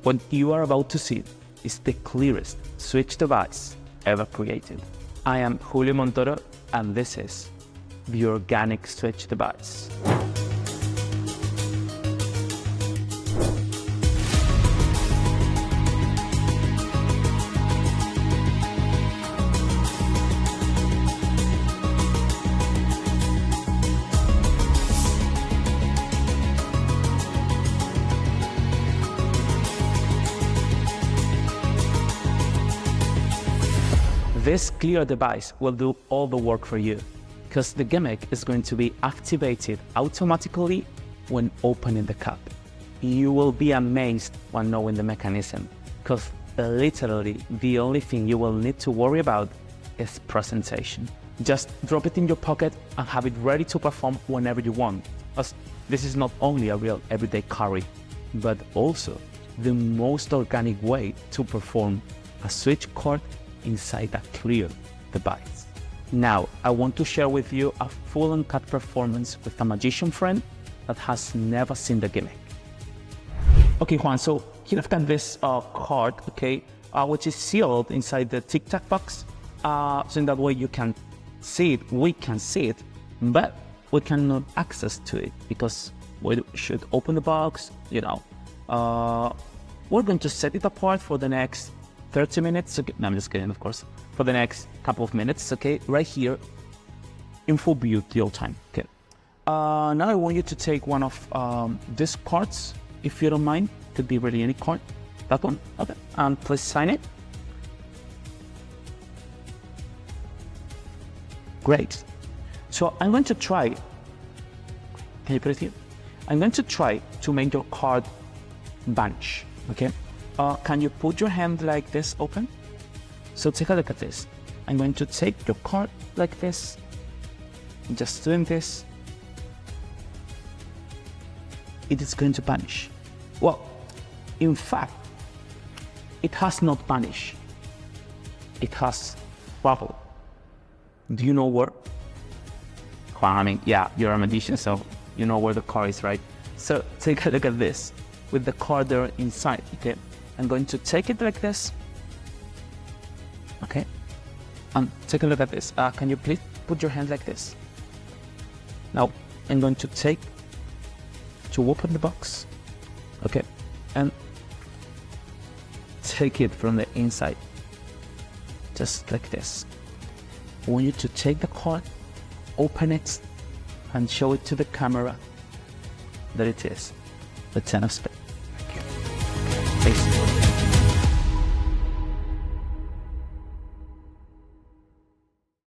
What you are about to see is the clearest switch device ever created. I am Julio Montoro, and this is the organic switch device. This clear device will do all the work for you, because the gimmick is going to be activated automatically when opening the cup. You will be amazed when knowing the mechanism, because literally the only thing you will need to worry about is presentation. Just drop it in your pocket and have it ready to perform whenever you want, as this is not only a real everyday carry, but also the most organic way to perform a switch chord inside a clear device. Now, I want to share with you a full uncut performance with a magician friend that has never seen the gimmick. Okay, Juan, so here I've got this card, okay, which is sealed inside the Tic Tac box. So in that way you can see it, we can see it, but we cannot access to it because we should open the box, you know. We're going to set it apart for the next 30 minutes, okay. No, I'm just kidding, of course. For the next couple of minutes, okay, right here, in full view the whole time, okay. Now I want you to take one of these cards, if you don't mind. Could be really any card. That one, okay. And please sign it. Great. So I'm going to try, can you put it here? I'm going to try to make your card vanish, okay? Can you put your hand like this open? So take a look at this. I'm going to take your card like this, just doing this. It is going to vanish. Well, in fact, it has not vanished. It has traveled. Do you know where? Well, I mean, yeah, you're a magician, so you know where the card is, right? So take a look at this with the card there inside, okay? I'm going to take it like this, okay? And take a look at this. Can you please put your hand like this? Now, I'm going to open the box, okay? And take it from the inside, just like this. I want you to take the card, open it, and show it to the camera that it is the 10 of spades.